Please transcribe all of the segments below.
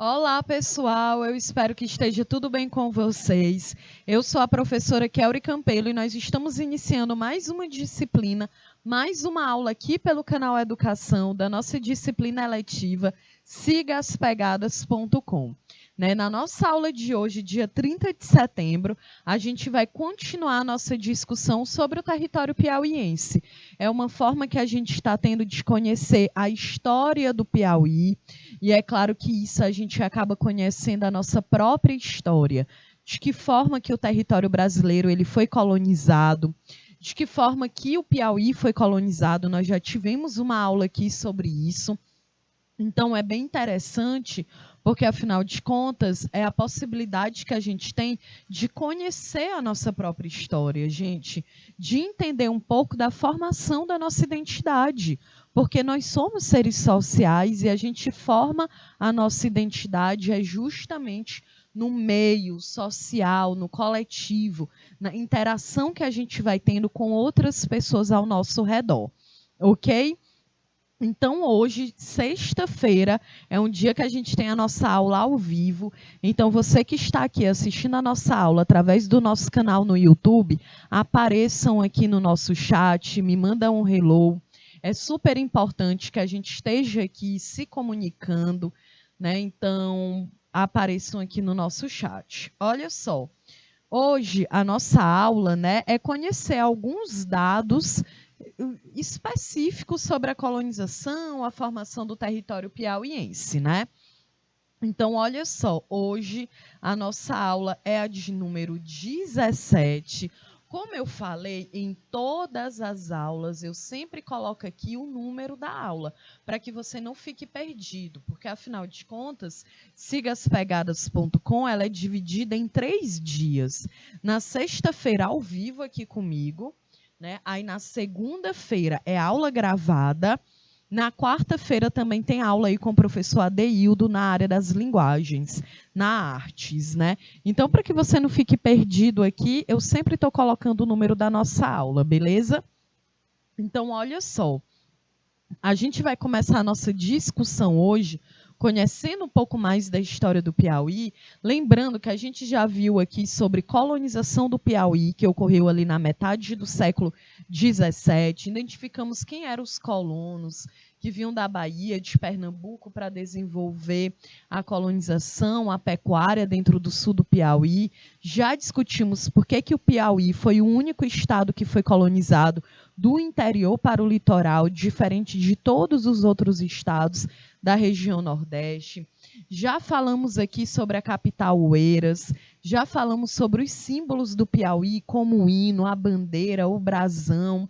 Olá, pessoal. Eu espero que esteja tudo bem com vocês. Eu sou a professora Kelly Campelo e nós estamos iniciando mais uma disciplina, mais uma aula aqui pelo canal Educação da nossa disciplina eletiva sigaspegadas.com. Na nossa aula de hoje, dia 30 de setembro, a gente vai continuar a nossa discussão sobre o território piauiense. É uma forma que a gente está tendo de conhecer a história do Piauí, e é claro que isso a gente acaba conhecendo a nossa própria história. De que forma que o território brasileiro ele foi colonizado, de que forma que o Piauí foi colonizado, nós já tivemos uma aula aqui sobre isso. Então, é bem interessante, porque, afinal de contas, é a possibilidade que a gente tem de conhecer a nossa própria história, gente, de entender um pouco da formação da nossa identidade, porque nós somos seres sociais e a gente forma a nossa identidade justamente no meio social, no coletivo, na interação que a gente vai tendo com outras pessoas ao nosso redor, ok? Então, hoje, sexta-feira, é um dia que a gente tem a nossa aula ao vivo. Então, você que está aqui assistindo a nossa aula através do nosso canal no YouTube, apareçam aqui no nosso chat, me mandam um hello. É super importante que a gente esteja aqui se comunicando, né? Então, apareçam aqui no nosso chat. Olha só, hoje a nossa aula, né, é conhecer alguns dados específicos sobre a colonização, a formação do território piauiense, né? Então, olha só, hoje a nossa aula é a de número 17. Como eu falei, em todas as aulas, eu sempre coloco aqui o número da aula, para que você não fique perdido, porque, afinal de contas, sigaspegadas.com ela é dividida em 3 dias. Na sexta-feira, ao vivo aqui comigo, né? Aí, na segunda-feira, é aula gravada. Na quarta-feira também tem aula aí com o professor Adeildo na área das linguagens, na artes, né? Então, para que você não fique perdido aqui, eu sempre estou colocando o número da nossa aula, beleza? Então, olha só, a gente vai começar a nossa discussão hoje conhecendo um pouco mais da história do Piauí, lembrando que a gente já viu aqui sobre colonização do Piauí, que ocorreu ali na metade do século XVII, identificamos quem eram os colonos que vinham da Bahia, de Pernambuco, para desenvolver a colonização, a pecuária dentro do sul do Piauí. Já discutimos por que o Piauí foi o único estado que foi colonizado do interior para o litoral, diferente de todos os outros estados da região Nordeste. Já falamos aqui sobre a capital Oeiras, já falamos sobre os símbolos do Piauí, como o hino, a bandeira, o brasão.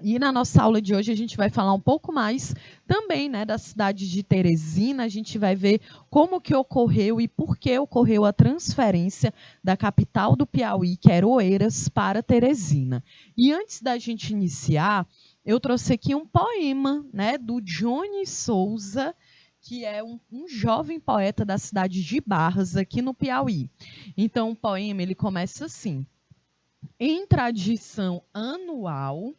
E na nossa aula de hoje a gente vai falar um pouco mais também, né, da cidade de Teresina. A gente vai ver como que ocorreu e por que ocorreu a transferência da capital do Piauí, que era Oeiras, para Teresina. E antes da gente iniciar, eu trouxe aqui um poema, né, do Johnny Souza, que é um jovem poeta da cidade de Barras, aqui no Piauí. Então, o poema ele começa assim: em tradição anual,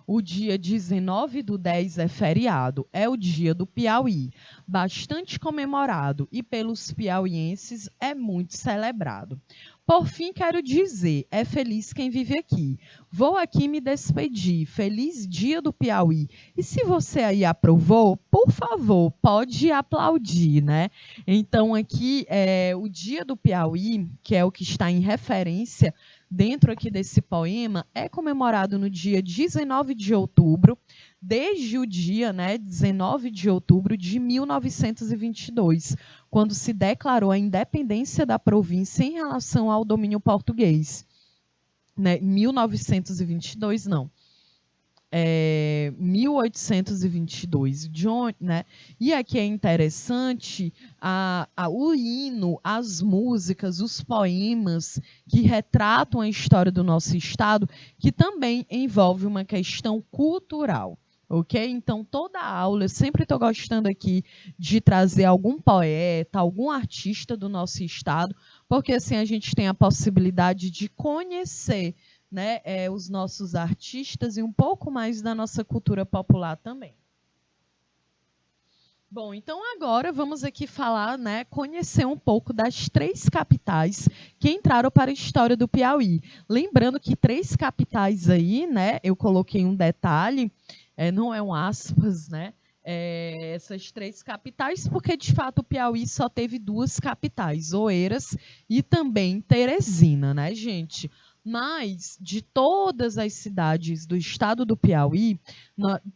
o dia 19/10 é feriado, é o dia do Piauí, bastante comemorado e pelos piauienses é muito celebrado. Por fim, quero dizer, é feliz quem vive aqui. Vou aqui me despedir. Feliz dia do Piauí. E se você aí aprovou, por favor, pode aplaudir, né? Então, aqui é o dia do Piauí, que é o que está em referência dentro aqui desse poema, é comemorado no dia 19 de outubro, desde o dia, né, 19 de outubro de 1922, quando se declarou a independência da província em relação ao domínio português. Né, 1922, não. 1822, John, né? E aqui é interessante o hino, as músicas, os poemas que retratam a história do nosso estado, que também envolve uma questão cultural. Ok? Então, toda a aula, eu sempre estou gostando aqui de trazer algum poeta, algum artista do nosso estado, porque assim a gente tem a possibilidade de conhecer, né, os nossos artistas e um pouco mais da nossa cultura popular também. Bom, então agora vamos aqui falar, né, conhecer um pouco das 3 capitais que entraram para a história do Piauí. Lembrando que 3 capitais aí, né, eu coloquei um detalhe, não é um aspas, né, essas 3 capitais, porque de fato o Piauí só teve 2 capitais, Oeiras e também Teresina, né, gente? Mas de todas as cidades do estado do Piauí,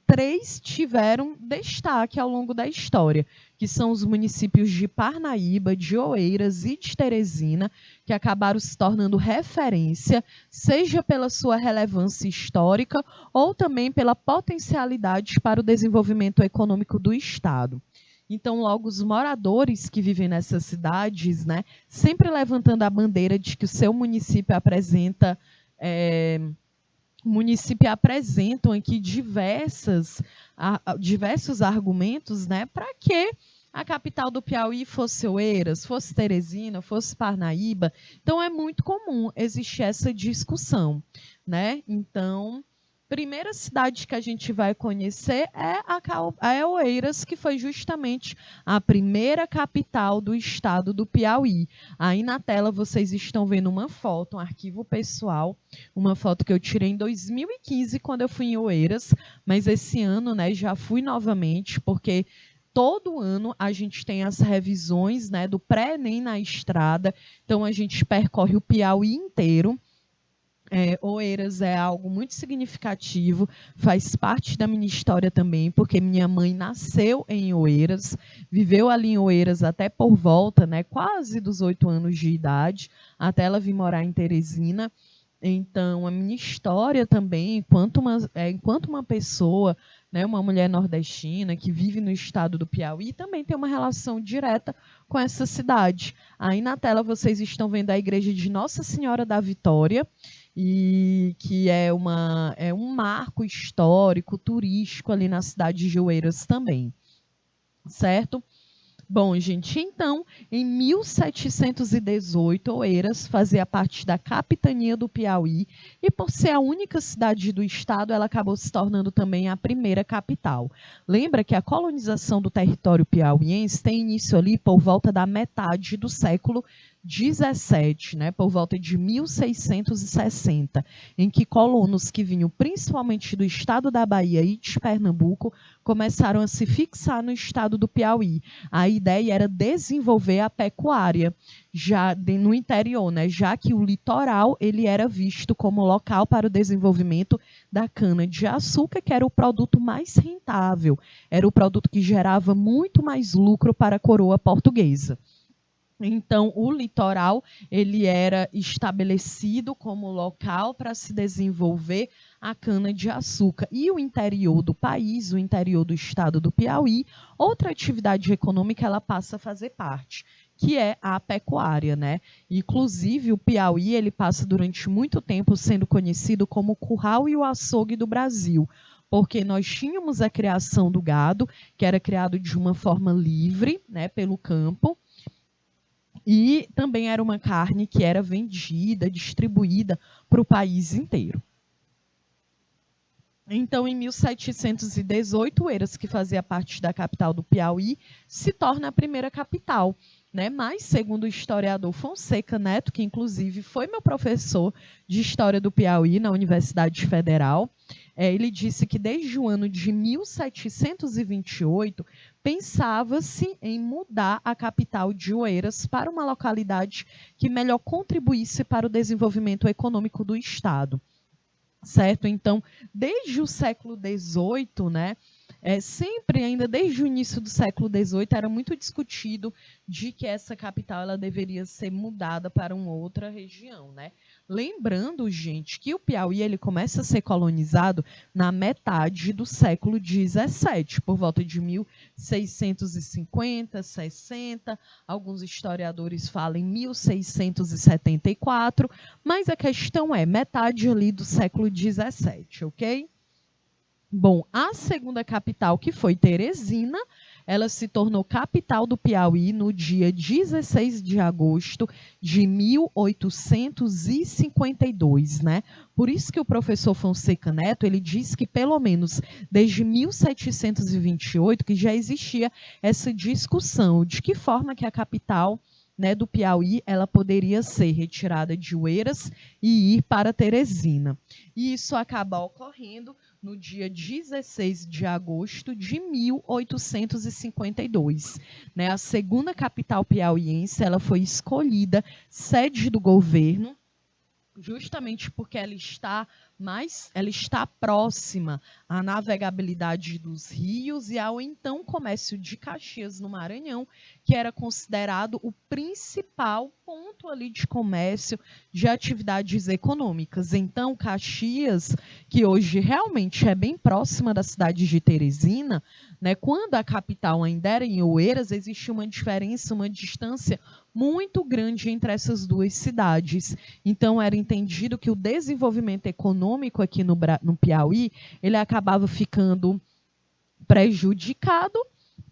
3 tiveram destaque ao longo da história, que são os municípios de Parnaíba, de Oeiras e de Teresina, que acabaram se tornando referência, seja pela sua relevância histórica ou também pela potencialidade para o desenvolvimento econômico do estado. Então, logo, os moradores que vivem nessas cidades, né, sempre levantando a bandeira de que o seu município apresenta apresentam aqui diversos argumentos, né, para que a capital do Piauí fosse Oeiras, fosse Teresina, fosse Parnaíba. Então, é muito comum existir essa discussão, né? Então, primeira cidade que a gente vai conhecer é Oeiras, que foi justamente a primeira capital do estado do Piauí. Aí na tela vocês estão vendo uma foto, um arquivo pessoal, uma foto que eu tirei em 2015, quando eu fui em Oeiras, mas esse ano, né, já fui novamente, porque todo ano a gente tem as revisões, né, do pré-ENEM na estrada, então a gente percorre o Piauí inteiro. Oeiras é algo muito significativo, faz parte da minha história também, porque minha mãe nasceu em Oeiras, viveu ali em Oeiras até por volta, né, quase dos 8 anos de idade, até ela vir morar em Teresina. Então, a minha história também, enquanto uma pessoa, né, uma mulher nordestina que vive no estado do Piauí, também tem uma relação direta com essa cidade. Aí na tela vocês estão vendo a igreja de Nossa Senhora da Vitória, e que é um marco histórico, turístico ali na cidade de Oeiras também, certo? Bom, gente, então, em 1718, Oeiras fazia parte da capitania do Piauí e, por ser a única cidade do estado, ela acabou se tornando também a primeira capital. Lembra que a colonização do território piauiense tem início ali por volta da metade do século 17, né, por volta de 1660, em que colonos que vinham principalmente do estado da Bahia e de Pernambuco começaram a se fixar no estado do Piauí. A ideia era desenvolver a pecuária já no interior, né, já que o litoral ele era visto como local para o desenvolvimento da cana-de-açúcar, que era o produto mais rentável, era o produto que gerava muito mais lucro para a coroa portuguesa. Então, o litoral ele era estabelecido como local para se desenvolver a cana-de-açúcar. E o interior do país, o interior do estado do Piauí, outra atividade econômica ela passa a fazer parte, que é a pecuária, né? Inclusive, o Piauí ele passa durante muito tempo sendo conhecido como o curral e o açougue do Brasil, porque nós tínhamos a criação do gado, que era criado de uma forma livre, né, pelo campo, e também era uma carne que era vendida, distribuída para o país inteiro. Então, em 1718, Oeiras, que fazia parte da capital do Piauí, se torna a primeira capital, né? Mas, segundo o historiador Fonseca Neto, que inclusive foi meu professor de História do Piauí na Universidade Federal, ele disse que desde o ano de 1728 pensava-se em mudar a capital de Oeiras para uma localidade que melhor contribuísse para o desenvolvimento econômico do estado. Certo? Então, desde o século XVIII, né, sempre, ainda desde o início do século XVIII, era muito discutido de que essa capital ela deveria ser mudada para uma outra região, né? Lembrando, gente, que o Piauí ele começa a ser colonizado na metade do século XVII, por volta de 1650, 60, alguns historiadores falam em 1674, mas a questão é metade ali do século XVII, ok? Bom, a segunda capital, que foi Teresina, ela se tornou capital do Piauí no dia 16 de agosto de 1852, né? Por isso que o professor Fonseca Neto, ele diz que pelo menos desde 1728 que já existia essa discussão de que forma que a capital, né, do Piauí ela poderia ser retirada de Oeiras e ir para Teresina. E isso acaba ocorrendo no dia 16 de agosto de 1852. Né? A segunda capital piauiense ela foi escolhida sede do governo, justamente porque ela está próxima à navegabilidade dos rios e ao então comércio de Caxias no Maranhão, que era considerado o principal ponto ali de comércio de atividades econômicas. Então, Caxias, que hoje realmente é bem próxima da cidade de Teresina, né, quando a capital ainda era em Oeiras, existia uma diferença, uma distância muito grande entre essas duas cidades. Então, era entendido que o desenvolvimento econômico aqui no Piauí, ele acabava ficando prejudicado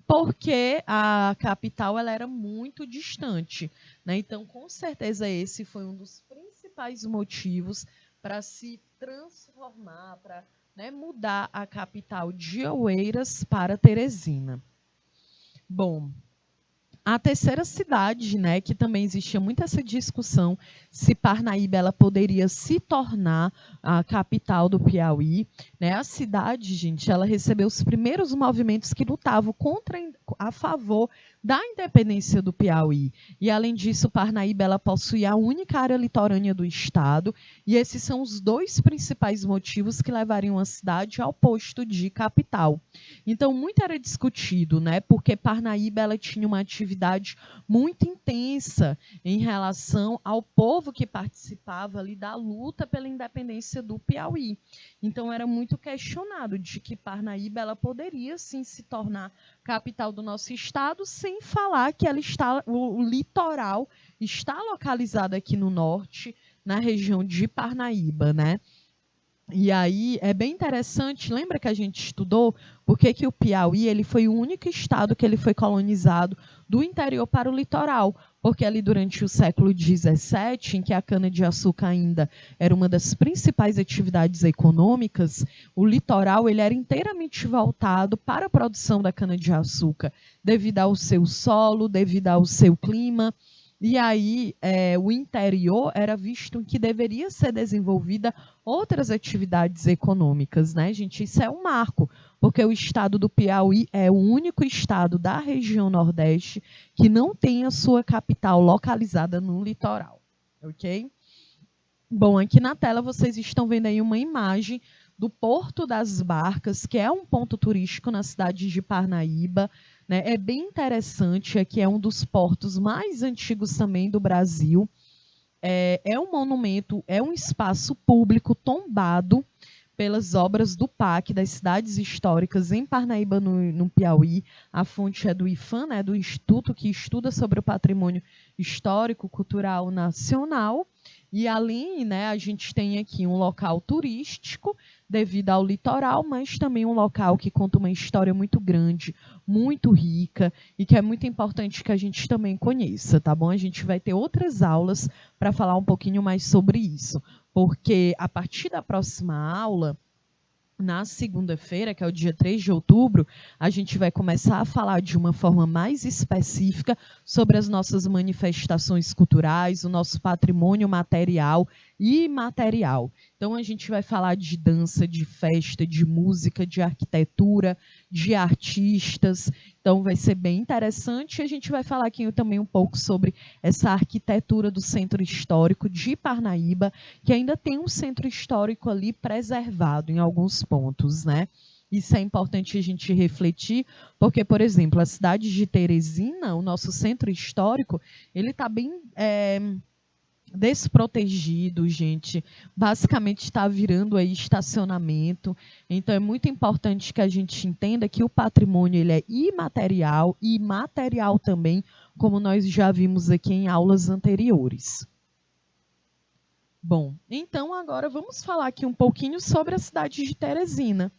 porque a capital ela era muito distante. Né? Então, com certeza, esse foi um dos principais motivos para se transformar, para, né, mudar a capital de Oeiras para Teresina. Bom, a terceira cidade, né, que também existia muito essa discussão se Parnaíba ela poderia se tornar a capital do Piauí, né? A cidade, gente, ela recebeu os primeiros movimentos que lutavam a favor da independência do Piauí. E além disso, Parnaíba ela possui a única área litorânea do estado, e esses são os dois principais motivos que levariam a cidade ao posto de capital. Então, muito era discutido, né? Porque Parnaíba ela tinha uma atividade muito intensa em relação ao povo que participava ali da luta pela independência do Piauí. Então, era muito questionado de que Parnaíba ela poderia sim se tornar capital do nosso estado, sem falar que o litoral está localizado aqui no norte, na região de Parnaíba, né? E aí é bem interessante, lembra que a gente estudou por que o Piauí ele foi o único estado que ele foi colonizado do interior para o litoral, porque ali durante o século XVII, em que a cana-de-açúcar ainda era uma das principais atividades econômicas, o litoral ele era inteiramente voltado para a produção da cana-de-açúcar, devido ao seu solo, devido ao seu clima. E aí, o interior era visto que deveria ser desenvolvida outras atividades econômicas, né, gente? Isso é um marco, porque o estado do Piauí é o único estado da região Nordeste que não tem a sua capital localizada no litoral, ok? Bom, aqui na tela vocês estão vendo aí uma imagem do Porto das Barcas, que é um ponto turístico na cidade de Parnaíba. Né? É bem interessante, aqui é um dos portos mais antigos também do Brasil. É um monumento, é um espaço público tombado pelas obras do PAC, das cidades históricas em Parnaíba, no Piauí. A fonte é do IFAM, né, do Instituto que estuda sobre o patrimônio histórico cultural nacional. E além, né, a gente tem aqui um local turístico devido ao litoral, mas também um local que conta uma história muito grande, muito rica e que é muito importante que a gente também conheça, tá bom? A gente vai ter outras aulas para falar um pouquinho mais sobre isso, porque a partir da próxima aula, na segunda-feira, que é o dia 3 de outubro, a gente vai começar a falar de uma forma mais específica sobre as nossas manifestações culturais, o nosso patrimônio material e imaterial. Então, a gente vai falar de dança, de festa, de música, de arquitetura, de artistas. Então, vai ser bem interessante. E a gente vai falar aqui também um pouco sobre essa arquitetura do Centro Histórico de Parnaíba, que ainda tem um centro histórico ali preservado em alguns pontos, né? Isso é importante a gente refletir, porque, por exemplo, a cidade de Teresina, o nosso centro histórico, ele está bem desprotegido, gente. Basicamente está virando aí estacionamento. Então é muito importante que a gente entenda que o patrimônio ele é imaterial e material também, como nós já vimos aqui em aulas anteriores. Bom, então agora vamos falar aqui um pouquinho sobre a cidade de Teresina.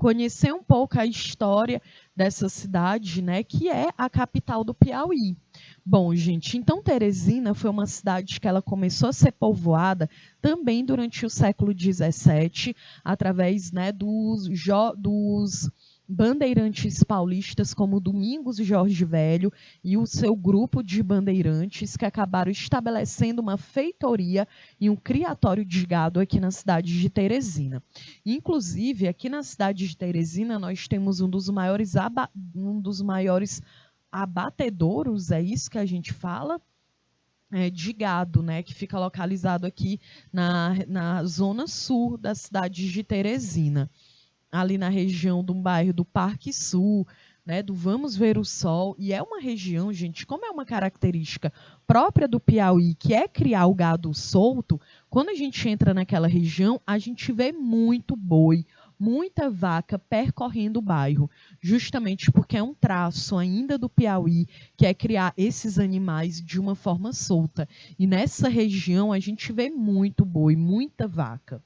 conhecer um pouco a história dessa cidade, né, que é a capital do Piauí. Bom, gente, então Teresina foi uma cidade que ela começou a ser povoada também durante o século XVII, através, né, dos bandeirantes paulistas como Domingos Jorge Velho e o seu grupo de bandeirantes que acabaram estabelecendo uma feitoria e um criatório de gado aqui na cidade de Teresina. Inclusive, aqui na cidade de Teresina, nós temos um dos maiores abatedouros, é isso que a gente fala? De gado, né, que fica localizado aqui na zona sul da cidade de Teresina, ali na região do bairro do Parque Sul, né, do Vamos Ver o Sol, e é uma região, gente, como é uma característica própria do Piauí, que é criar o gado solto, quando a gente entra naquela região, a gente vê muito boi, muita vaca percorrendo o bairro, justamente porque é um traço ainda do Piauí, que é criar esses animais de uma forma solta. E nessa região a gente vê muito boi, muita vaca,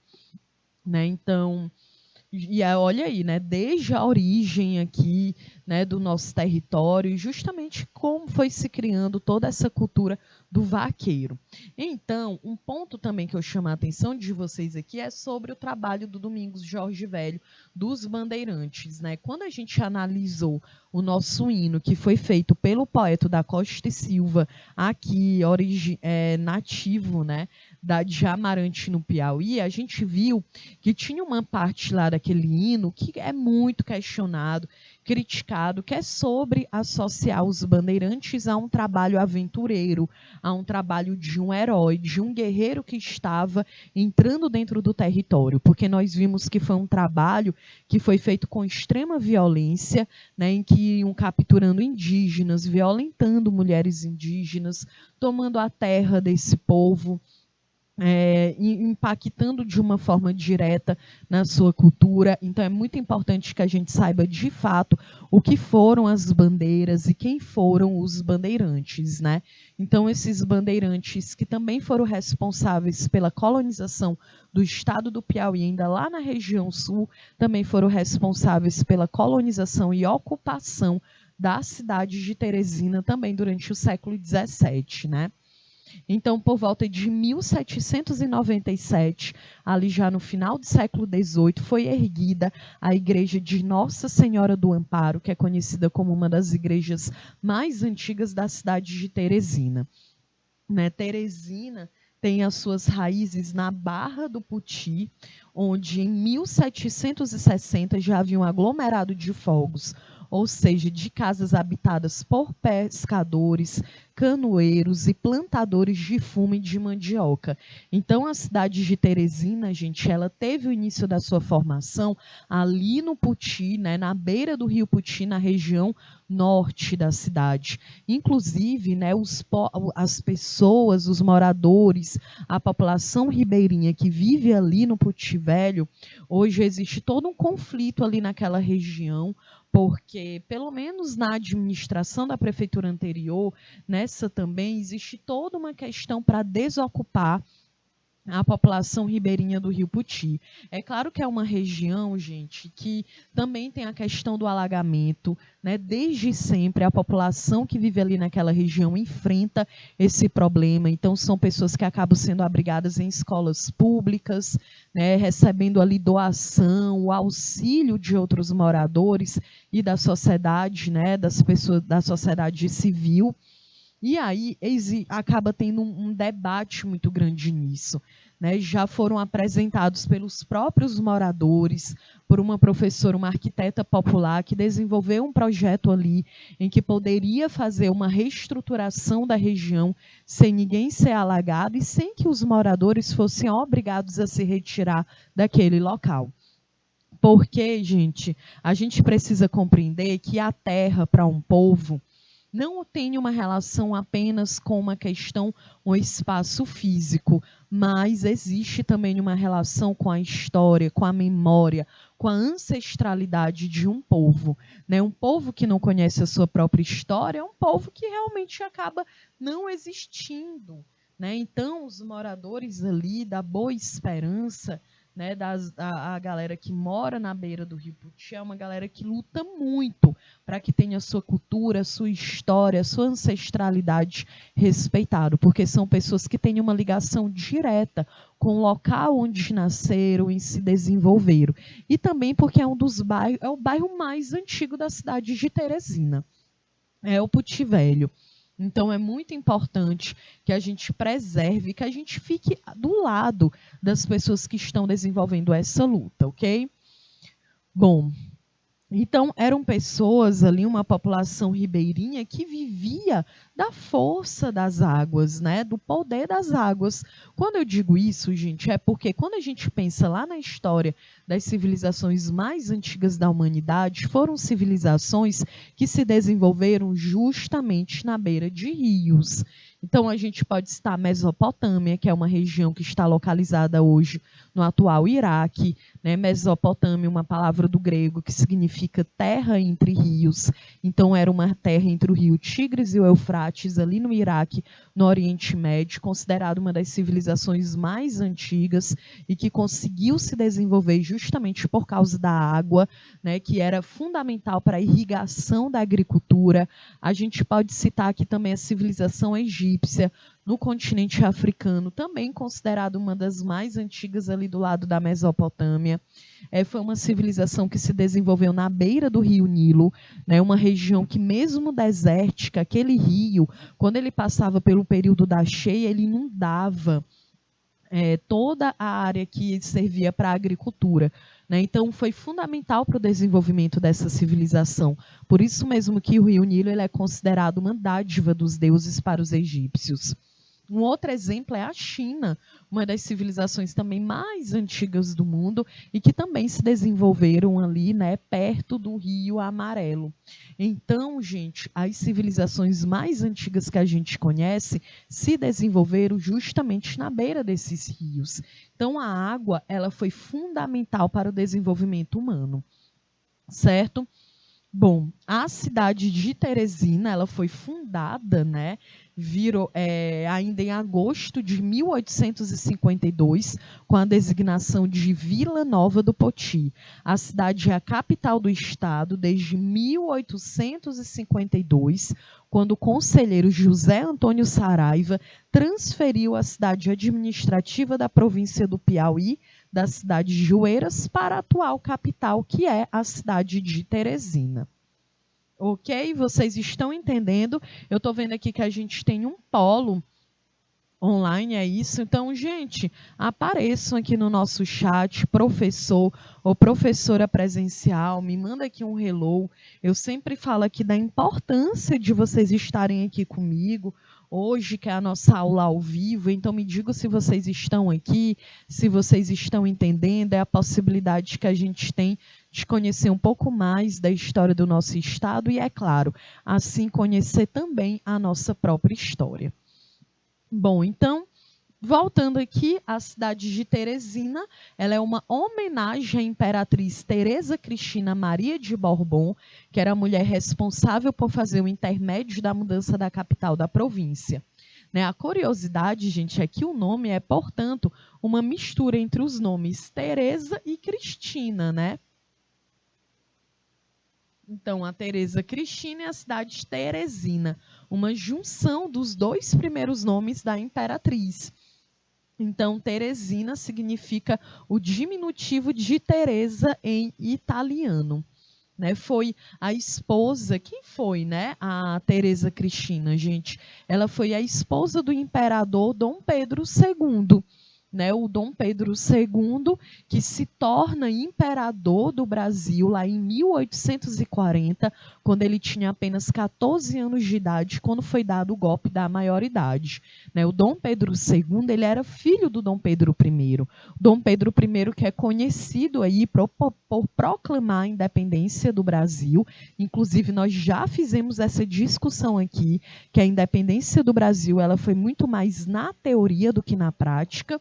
né? Então, olha aí, né, desde a origem aqui, né, do nosso território, e justamente como foi se criando toda essa cultura do vaqueiro. Então, um ponto também que eu chamo a atenção de vocês aqui é sobre o trabalho do Domingos Jorge Velho, dos bandeirantes, né? Quando a gente analisou o nosso hino, que foi feito pelo poeta da Costa e Silva, aqui, nativo, né, de Amarante, no Piauí, a gente viu que tinha uma parte lá daquele hino que é muito questionado, criticado, que é sobre associar os bandeirantes a um trabalho aventureiro, a um trabalho de um herói, de um guerreiro que estava entrando dentro do território, porque nós vimos que foi um trabalho que foi feito com extrema violência, né, em que iam capturando indígenas, violentando mulheres indígenas, tomando a terra desse povo, impactando de uma forma direta na sua cultura. Então é muito importante que a gente saiba de fato o que foram as bandeiras e quem foram os bandeirantes, né? Então esses bandeirantes que também foram responsáveis pela colonização do estado do Piauí, ainda lá na região sul, também foram responsáveis pela colonização e ocupação da cidade de Teresina também durante o século XVII, né? Então, por volta de 1797, ali já no final do século XVIII, foi erguida a igreja de Nossa Senhora do Amparo, que é conhecida como uma das igrejas mais antigas da cidade de Teresina. Né? Teresina tem as suas raízes na Barra do Puti, onde em 1760 já havia um aglomerado de fogos, ou seja, de casas habitadas por pescadores, canoeiros e plantadores de fumo e de mandioca. Então, a cidade de Teresina, gente, ela teve o início da sua formação ali no Puti, né, na beira do rio Puti, na região norte da cidade. Inclusive, né, as pessoas, os moradores, a população ribeirinha que vive ali no Puti Velho, hoje existe todo um conflito ali naquela região, porque, pelo menos na administração da prefeitura anterior, nessa também existe toda uma questão para desocupar a população ribeirinha do Rio Puti. É claro que é uma região, gente, que também tem a questão do alagamento, né? Desde sempre a população que vive ali naquela região enfrenta esse problema. Então são pessoas que acabam sendo abrigadas em escolas públicas, né? Recebendo ali doação, o auxílio de outros moradores e da sociedade, né? Das pessoas da sociedade civil. E aí acaba tendo um debate muito grande nisso, né? Já foram apresentados pelos próprios moradores, por uma professora, uma arquiteta popular, que desenvolveu um projeto ali em que poderia fazer uma reestruturação da região sem ninguém ser alagado e sem que os moradores fossem obrigados a se retirar daquele local. Porque, gente, a gente precisa compreender que a terra, para um povo, não tem uma relação apenas com uma questão, um espaço físico, mas existe também uma relação com a história, com a memória, com a ancestralidade de um povo. Né? Um povo que não conhece a sua própria história é um povo que realmente acaba não existindo. Né? Então, os moradores ali da Boa Esperança, né, a galera que mora na beira do Rio Puti é uma galera que luta muito para que tenha sua cultura, sua história, sua ancestralidade respeitado, porque são pessoas que têm uma ligação direta com o local onde nasceram e se desenvolveram. E também porque é um dos bairros, é o bairro mais antigo da cidade de Teresina, é o Puti Velho. Então, é muito importante que a gente preserve, que a gente fique do lado das pessoas que estão desenvolvendo essa luta, ok? Bom, então, eram pessoas ali, uma população ribeirinha que vivia da força das águas, né? Do poder das águas. Quando eu digo isso, gente, é porque quando a gente pensa lá na história das civilizações mais antigas da humanidade, foram civilizações que se desenvolveram justamente na beira de rios. Então, a gente pode citar a Mesopotâmia, que é uma região que está localizada hoje no atual Iraque, né? Mesopotâmia, uma palavra do grego que significa terra entre rios. Então, era uma terra entre o rio Tigres e o Eufrates, ali no Iraque, no Oriente Médio, considerada uma das civilizações mais antigas e que conseguiu se desenvolver justamente por causa da água, né? Que era fundamental para a irrigação da agricultura. A gente pode citar aqui também a civilização egípcia, no continente africano, também considerada uma das mais antigas ali do lado da Mesopotâmia. Foi uma civilização que se desenvolveu na beira do rio Nilo, né, uma região que, mesmo desértica, aquele rio, quando ele passava pelo período da cheia, ele inundava toda a área que servia para a agricultura. Né? Então, foi fundamental para o desenvolvimento dessa civilização. Por isso mesmo que o rio Nilo ele é considerado uma dádiva dos deuses para os egípcios. Um outro exemplo é a China, uma das civilizações também mais antigas do mundo e que também se desenvolveram ali, né, perto do Rio Amarelo. Então, gente, as civilizações mais antigas que a gente conhece se desenvolveram justamente na beira desses rios. Então, a água, ela foi fundamental para o desenvolvimento humano, certo? Bom, a cidade de Teresina, ela foi fundada, né, ainda em agosto de 1852, com a designação de Vila Nova do Poti. A cidade é a capital do estado desde 1852, quando o conselheiro José Antônio Saraiva transferiu a cidade administrativa da província do Piauí, da cidade de Jueiras, para a atual capital, que é a cidade de Teresina. Ok? Vocês estão entendendo? Eu estou vendo aqui que a gente tem um polo online, é isso? Então, gente, apareçam aqui no nosso chat, professor ou professora presencial, me manda aqui um hello. Eu sempre falo aqui da importância de vocês estarem aqui comigo, hoje que é a nossa aula ao vivo, então me digam se vocês estão aqui, se vocês estão entendendo, é a possibilidade que a gente tem de conhecer um pouco mais da história do nosso estado e, é claro, assim conhecer também a nossa própria história. Bom, então, voltando aqui, a cidade de Teresina, ela é uma homenagem à imperatriz Teresa Cristina Maria de Borbon, que era a mulher responsável por fazer o intermédio da mudança da capital da província. Né, a curiosidade, gente, é que o nome é, portanto, uma mistura entre os nomes Teresa e Cristina, né? Então, a Teresa Cristina e a cidade de Teresina, uma junção dos dois primeiros nomes da imperatriz. Então, Teresina significa o diminutivo de Teresa em italiano. Né? Foi a esposa, quem foi, né? A Teresa Cristina, gente? Ela foi a esposa do imperador Dom Pedro II. Né, o Dom Pedro II, que se torna imperador do Brasil lá em 1840, quando ele tinha apenas 14 anos de idade, quando foi dado o golpe da maioridade. Né, o Dom Pedro II, ele era filho do Dom Pedro I. Dom Pedro I, que é conhecido aí por proclamar a independência do Brasil, inclusive nós já fizemos essa discussão aqui, que a independência do Brasil ela foi muito mais na teoria do que na prática,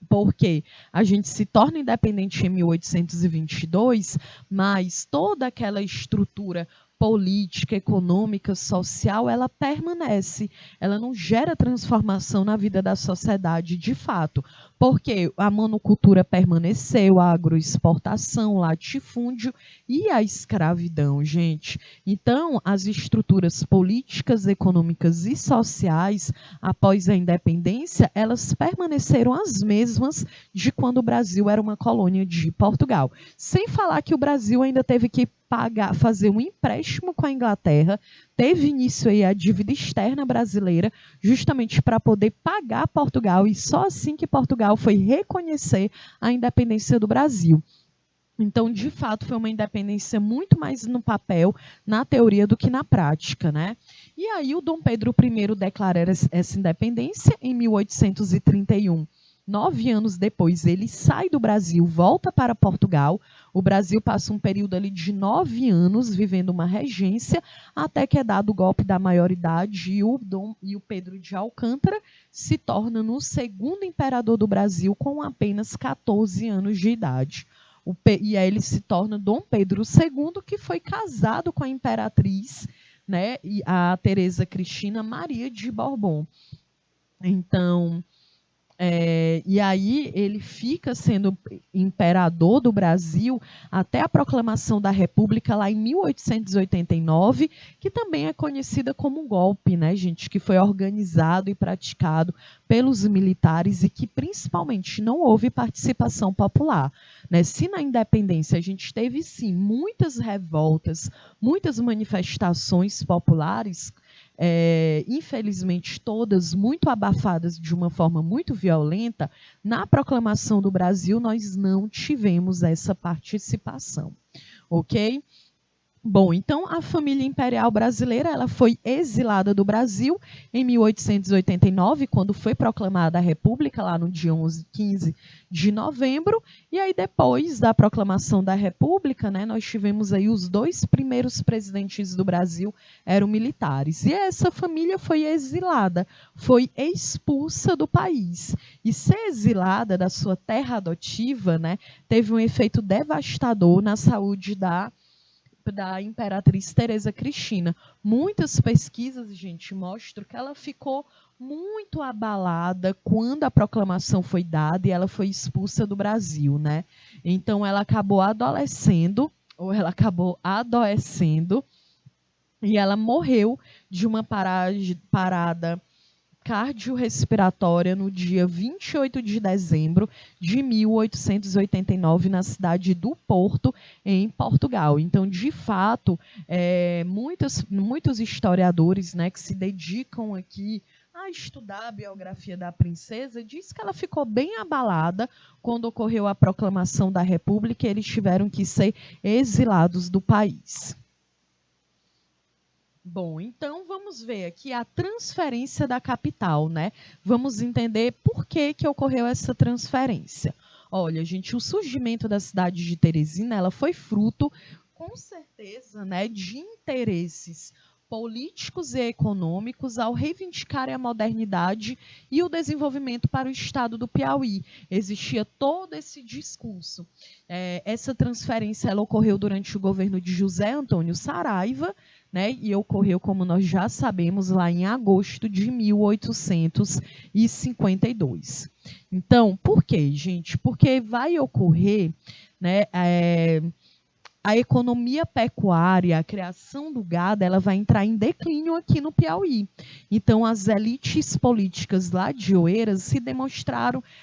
porque a gente se torna independente em 1822, mas toda aquela estrutura política, econômica, social, ela permanece, ela não gera transformação na vida da sociedade de fato, porque a monocultura permaneceu, a agroexportação, o latifúndio e a escravidão, gente. Então, as estruturas políticas, econômicas e sociais, após a independência, elas permaneceram as mesmas de quando o Brasil era uma colônia de Portugal. Sem falar que o Brasil ainda teve que fazer um empréstimo com a Inglaterra, teve início aí a dívida externa brasileira, justamente para poder pagar Portugal, e só assim que Portugal foi reconhecer a independência do Brasil. Então, de fato, foi uma independência muito mais no papel, na teoria, do que na prática, né? E aí o Dom Pedro I declara essa independência em 1831. 9 anos depois, ele sai do Brasil, volta para Portugal. O Brasil passa um período ali de 9 anos vivendo uma regência, até que é dado o golpe da maioridade e o Pedro de Alcântara se torna no segundo imperador do Brasil com apenas 14 anos de idade. E aí ele se torna Dom Pedro II, que foi casado com a imperatriz, né, a Teresa Cristina Maria de Borbon. Então, e aí ele fica sendo imperador do Brasil até a proclamação da República lá em 1889, que também é conhecida como um golpe, né, gente, que foi organizado e praticado pelos militares e que principalmente não houve participação popular, né? Se na independência a gente teve sim muitas revoltas, muitas manifestações populares, infelizmente todas muito abafadas de uma forma muito violenta, na proclamação do Brasil nós não tivemos essa participação, ok? Bom, então a família imperial brasileira ela foi exilada do Brasil em 1889, quando foi proclamada a República, lá no dia 15 de novembro, e aí depois da proclamação da República, né, nós tivemos aí os 2 primeiros presidentes do Brasil eram militares, e essa família foi exilada, foi expulsa do país, e ser exilada da sua terra adotiva, né, teve um efeito devastador na saúde da imperatriz Teresa Cristina. Muitas pesquisas, gente, mostram que ela ficou muito abalada quando a proclamação foi dada e ela foi expulsa do Brasil, né? Então ela acabou adoecendo e ela morreu de uma parada cardiorrespiratória no dia 28 de dezembro de 1889, na cidade do Porto, em Portugal. Então, de fato, muitos historiadores, né, que se dedicam aqui a estudar a biografia da princesa, diz que ela ficou bem abalada quando ocorreu a proclamação da República e eles tiveram que ser exilados do país. Bom, então vamos ver aqui a transferência da capital, né? Vamos entender por que ocorreu essa transferência. Olha, gente, o surgimento da cidade de Teresina, ela foi fruto, com certeza, né, de interesses políticos e econômicos ao reivindicarem a modernidade e o desenvolvimento para o estado do Piauí. Existia todo esse discurso. Essa transferência ela ocorreu durante o governo de José Antônio Saraiva, né, e ocorreu, como nós já sabemos, lá em agosto de 1852. Então, por quê, gente? Porque vai ocorrer, né, a economia pecuária, a criação do gado, ela vai entrar em declínio aqui no Piauí. Então, as elites políticas lá de Oeiras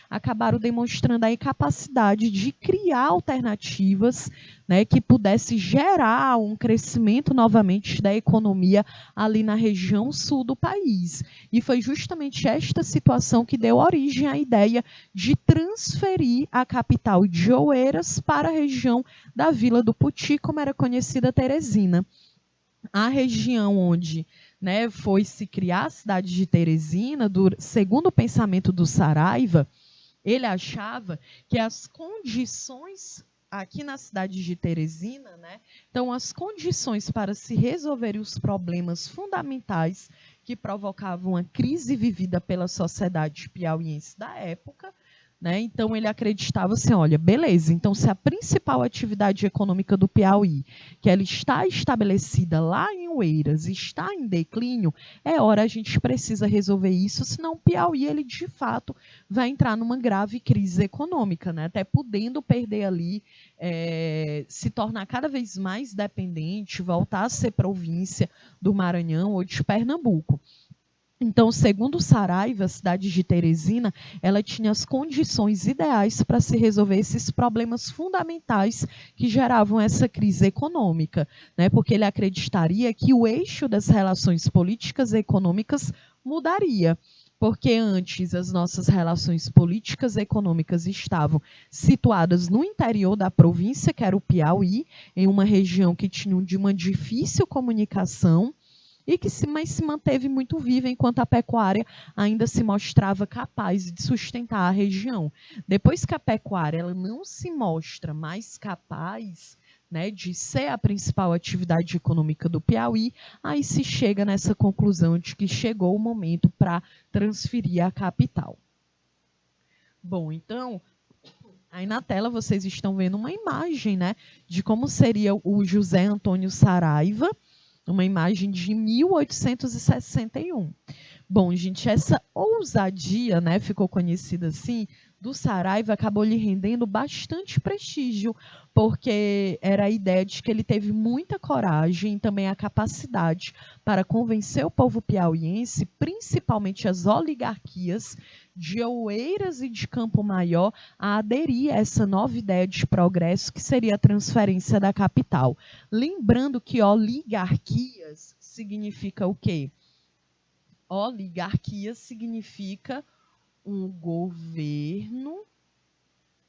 acabaram demonstrando a incapacidade de criar alternativas, né, que pudesse gerar um crescimento novamente da economia ali na região sul do país. E foi justamente esta situação que deu origem à ideia de transferir a capital de Oeiras para a região da Vila do Puti, como era conhecida Teresina. A região onde, né, foi se criar a cidade de Teresina, segundo o pensamento do Saraiva, ele achava que as condições aqui na cidade de Teresina, né, então as condições para se resolverem os problemas fundamentais que provocavam a crise vivida pela sociedade piauiense da época, né? Então, ele acreditava assim, olha, beleza, então se a principal atividade econômica do Piauí, que ela está estabelecida lá em Oeiras, está em declínio, é hora a gente precisa resolver isso, senão o Piauí, ele de fato vai entrar numa grave crise econômica, né? Até podendo perder ali, se tornar cada vez mais dependente, voltar a ser província do Maranhão ou de Pernambuco. Então, segundo Saraiva, a cidade de Teresina, ela tinha as condições ideais para se resolver esses problemas fundamentais que geravam essa crise econômica, né? Porque ele acreditaria que o eixo das relações políticas e econômicas mudaria. Porque antes as nossas relações políticas e econômicas estavam situadas no interior da província, que era o Piauí, em uma região que tinha de uma difícil comunicação, e que mas se manteve muito viva enquanto a pecuária ainda se mostrava capaz de sustentar a região. Depois que a pecuária ela não se mostra mais capaz, né, de ser a principal atividade econômica do Piauí, aí se chega nessa conclusão de que chegou o momento para transferir a capital. Bom, então, aí na tela vocês estão vendo uma imagem, né, de como seria o José Antônio Saraiva, uma imagem de 1861. Bom, gente, essa ousadia, né, ficou conhecida assim, do Saraiva, acabou lhe rendendo bastante prestígio, porque era a ideia de que ele teve muita coragem e também a capacidade para convencer o povo piauiense, principalmente as oligarquias de Oeiras e de Campo Maior, a aderir a essa nova ideia de progresso que seria a transferência da capital. Lembrando que oligarquias significa o quê? Oligarquia significa um governo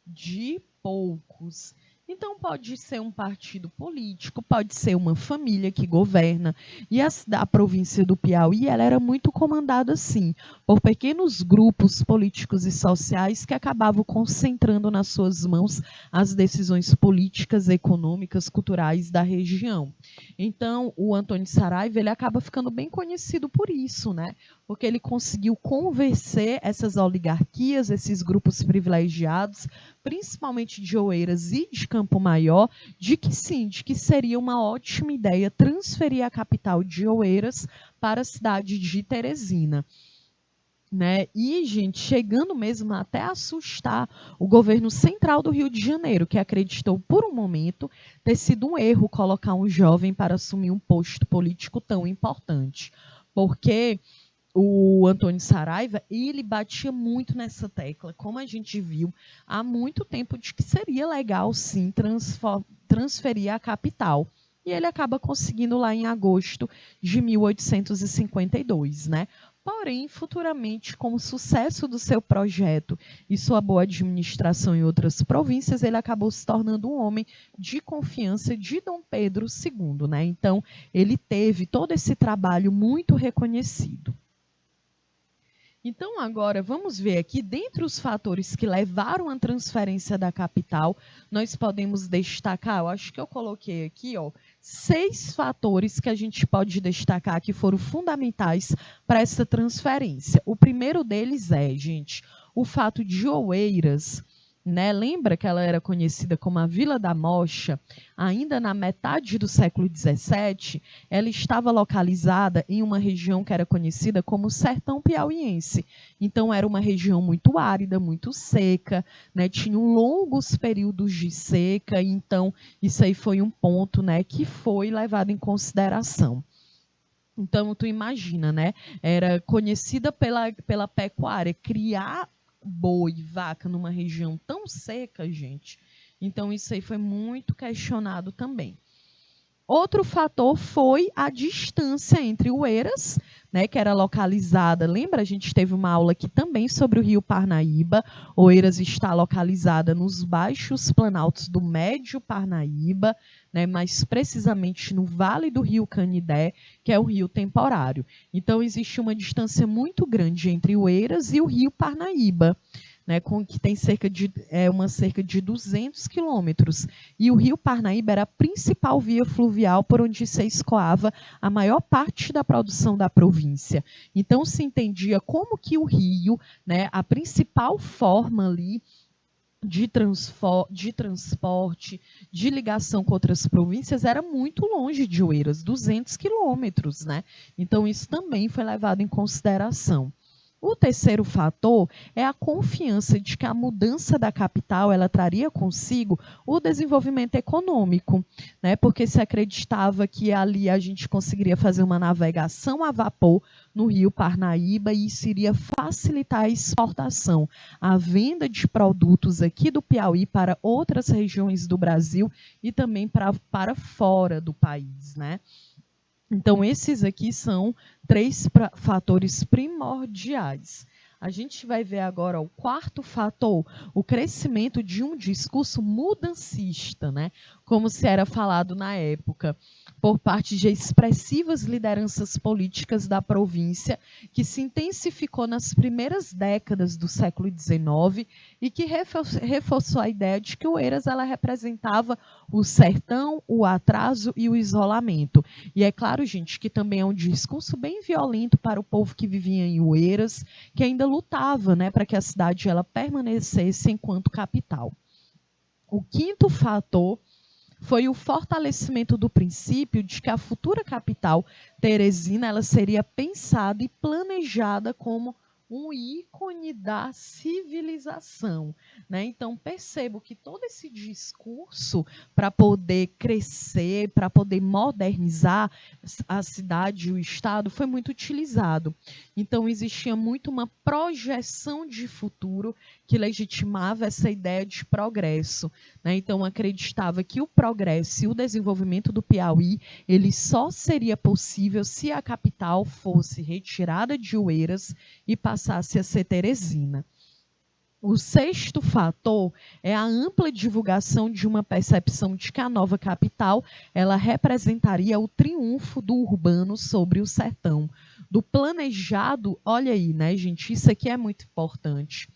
de poucos. Então, pode ser um partido político, pode ser uma família que governa. E a província do Piauí ela era muito comandada, assim, por pequenos grupos políticos e sociais que acabavam concentrando nas suas mãos as decisões políticas, econômicas, culturais da região. Então, o Antônio Saraiva ele acaba ficando bem conhecido por isso, né? Porque ele conseguiu convencer essas oligarquias, esses grupos privilegiados, principalmente de Oeiras e de Campo Maior, de que sim, de que seria uma ótima ideia transferir a capital de Oeiras para a cidade de Teresina. Né? E, gente, chegando mesmo até a assustar o governo central do Rio de Janeiro, que acreditou por um momento ter sido um erro colocar um jovem para assumir um posto político tão importante. Porque o Antônio Saraiva, ele batia muito nessa tecla, como a gente viu há muito tempo, de que seria legal, sim, transferir a capital. E ele acaba conseguindo lá em agosto de 1852, né? Porém, futuramente, com o sucesso do seu projeto e sua boa administração em outras províncias, ele acabou se tornando um homem de confiança de Dom Pedro II, né? Então, ele teve todo esse trabalho muito reconhecido. Então, agora, vamos ver aqui, dentre os fatores que levaram à transferência da capital, nós podemos destacar, eu acho que eu coloquei aqui, 6 fatores que a gente pode destacar que foram fundamentais para essa transferência. O primeiro deles é, gente, o fato de Oeiras, né? Lembra que ela era conhecida como a Vila da Mocha? Ainda na metade do século XVII, ela estava localizada em uma região que era conhecida como Sertão Piauiense. Então, era uma região muito árida, muito seca, né? Tinha longos períodos de seca, então isso aí foi um ponto, né, que foi levado em consideração. Então, tu imagina, né? Era conhecida pela pecuária, criar boi, vaca numa região tão seca, gente. Então, isso aí foi muito questionado também. Outro fator foi a distância entre Oeiras, né, que era localizada, lembra? A gente teve uma aula aqui também sobre o Rio Parnaíba. Oeiras está localizada nos baixos planaltos do Médio Parnaíba, né, mais precisamente no Vale do Rio Canidé, que é um rio temporário. Então, existe uma distância muito grande entre Oeiras e o Rio Parnaíba. né, que tem cerca de 200 quilômetros. E o rio Parnaíba era a principal via fluvial por onde se escoava a maior parte da produção da província. Então, se entendia como que o rio, né, a principal forma ali de transporte, de ligação com outras províncias, era muito longe de Oeiras, 200 quilômetros, né? Então, isso também foi levado em consideração. O terceiro fator é a confiança de que a mudança da capital ela traria consigo o desenvolvimento econômico, né? Porque se acreditava que ali a gente conseguiria fazer uma navegação a vapor no rio Parnaíba e isso iria facilitar a exportação, a venda de produtos aqui do Piauí para outras regiões do Brasil e também para fora do país, né? Então, esses aqui são 3 fatores primordiais. A gente vai ver agora o quarto fator, o crescimento de um discurso mudancista, né? Como se era falado na época, por parte de expressivas lideranças políticas da província, que se intensificou nas primeiras décadas do século XIX e que reforçou a ideia de que Oeiras ela representava o sertão, o atraso e o isolamento. E é claro, gente, que também é um discurso bem violento para o povo que vivia em Oeiras, que ainda lutava, né, para que a cidade ela permanecesse enquanto capital. O quinto fator foi o fortalecimento do princípio de que a futura capital teresina ela seria pensada e planejada como um ícone da civilização, né? Então, percebo que todo esse discurso para poder crescer, para poder modernizar a cidade e o Estado foi muito utilizado. Então, existia muito uma projeção de futuro que legitimava essa ideia de progresso, né? Então, acreditava que o progresso e o desenvolvimento do Piauí ele só seria possível se a capital fosse retirada de Oeiras e passasse a ser Teresina. O sexto fator é a ampla divulgação de uma percepção de que a nova capital ela representaria o triunfo do urbano sobre o sertão. Do planejado, olha aí, né, gente? Isso aqui é muito importante.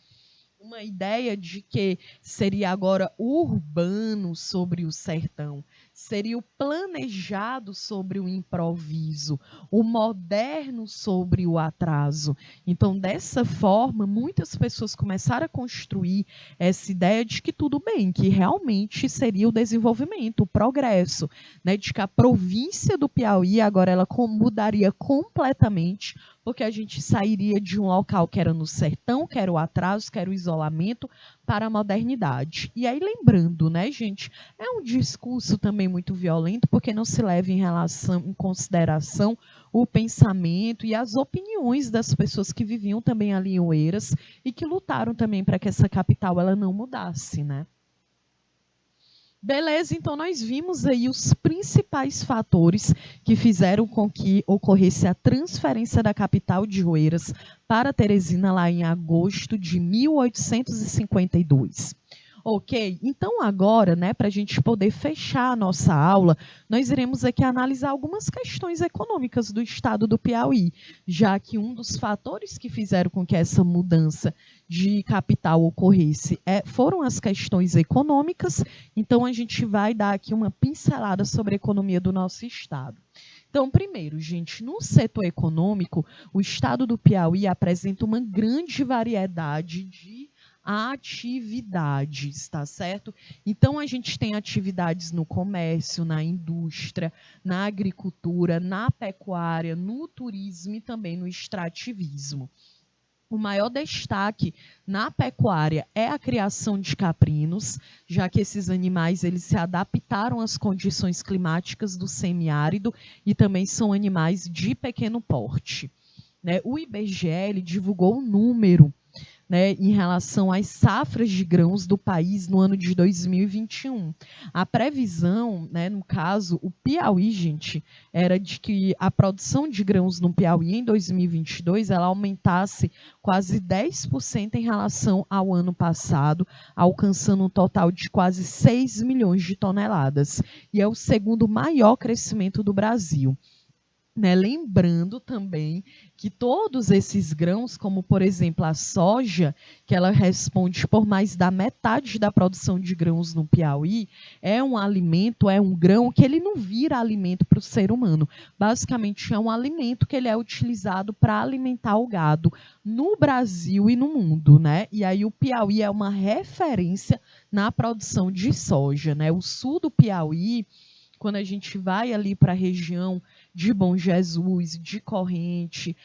Uma ideia de que seria agora urbano sobre o sertão, seria o planejado sobre o improviso, o moderno sobre o atraso. Então, dessa forma, muitas pessoas começaram a construir essa ideia de que tudo bem, que realmente seria o desenvolvimento, o progresso, né? De que a província do Piauí agora ela mudaria completamente, porque a gente sairia de um local que era no sertão, que era o atraso, que era o isolamento, para a modernidade. E aí, lembrando, né, gente, é um discurso também muito violento, porque não se leva em consideração o pensamento e as opiniões das pessoas que viviam também ali em Oeiras e que lutaram também para que essa capital ela não mudasse, né? Beleza, então nós vimos aí os principais fatores que fizeram com que ocorresse a transferência da capital de Oeiras para Teresina lá em agosto de 1852. Ok, então agora, né, para a gente poder fechar a nossa aula, nós iremos aqui analisar algumas questões econômicas do estado do Piauí, já que um dos fatores que fizeram com que essa mudança de capital ocorresse foram as questões econômicas, então a gente vai dar aqui uma pincelada sobre a economia do nosso estado. Então, primeiro, gente, no setor econômico, o estado do Piauí apresenta uma grande variedade de atividades, tá certo? Então, a gente tem atividades no comércio, na indústria, na agricultura, na pecuária, no turismo e também no extrativismo. O maior destaque na pecuária é a criação de caprinos, já que esses animais eles se adaptaram às condições climáticas do semiárido e também são animais de pequeno porte, né? O IBGE divulgou um número, né, em relação às safras de grãos do país no ano de 2021. A previsão, né, no caso, o Piauí, gente, era de que a produção de grãos no Piauí em 2022 ela aumentasse quase 10% em relação ao ano passado, alcançando um total de quase 6 milhões de toneladas. E é o segundo maior crescimento do Brasil. né? Lembrando também que todos esses grãos, como por exemplo a soja, que ela responde por mais da metade da produção de grãos no Piauí, é um alimento, é um grão que ele não vira alimento para o ser humano. Basicamente é um alimento que ele é utilizado para alimentar o gado no Brasil e no mundo, né? E aí o Piauí é uma referência na produção de soja, né? O sul do Piauí, quando a gente vai ali para a região de Bom Jesus, de Corrente,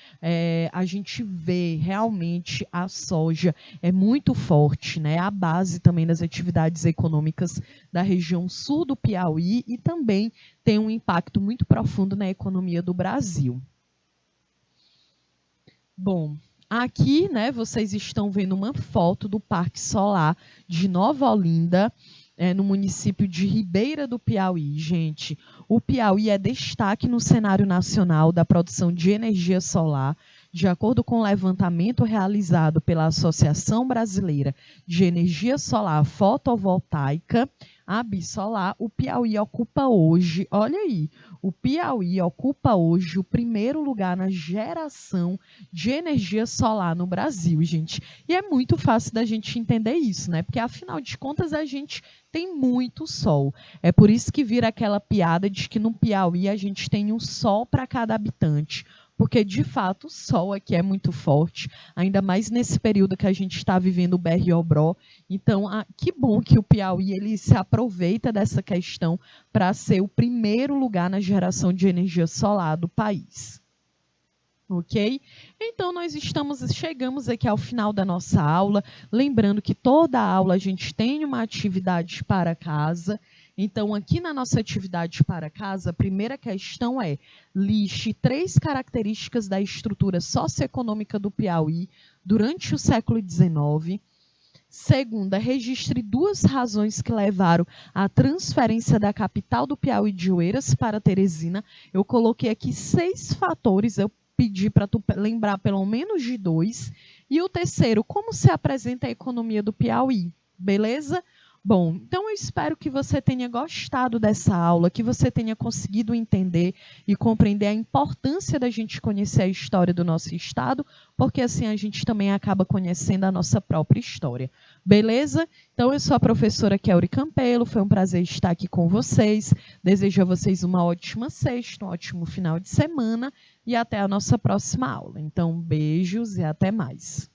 a gente vê realmente a soja é muito forte, né? A base também das atividades econômicas da região sul do Piauí e também tem um impacto muito profundo na economia do Brasil. Bom, aqui, né, vocês estão vendo uma foto do Parque Solar de Nova Olinda, no município de Ribeira do Piauí. Gente, o Piauí é destaque no cenário nacional da produção de energia solar. De acordo com o levantamento realizado pela Associação Brasileira de Energia Solar Fotovoltaica, a Absolar, o Piauí ocupa hoje, olha aí, o Piauí ocupa hoje o primeiro lugar na geração de energia solar no Brasil, gente. E é muito fácil da gente entender isso, né? Porque, afinal de contas, a gente tem muito sol. É por isso que vira aquela piada de que no Piauí a gente tem um sol para cada habitante. Porque, de fato, o sol aqui é muito forte, ainda mais nesse período que a gente está vivendo o BR-Obró. Então, que bom que o Piauí ele se aproveita dessa questão para ser o primeiro lugar na geração de energia solar do país. Ok? Então, nós chegamos aqui ao final da nossa aula. Lembrando que toda aula a gente tem uma atividade para casa. Então, aqui na nossa atividade para casa, a primeira questão é: liste 3 características da estrutura socioeconômica do Piauí durante o século XIX. Segunda, registre 2 razões que levaram à transferência da capital do Piauí de Oeiras para Teresina. Eu coloquei aqui 6 fatores, eu pedi para tu lembrar pelo menos de 2. E o terceiro, como se apresenta a economia do Piauí, beleza? Bom, então eu espero que você tenha gostado dessa aula, que você tenha conseguido entender e compreender a importância da gente conhecer a história do nosso estado, porque assim a gente também acaba conhecendo a nossa própria história. Beleza? Então eu sou a professora Kelly Campelo, foi um prazer estar aqui com vocês. Desejo a vocês uma ótima sexta, um ótimo final de semana e até a nossa próxima aula. Então, beijos e até mais.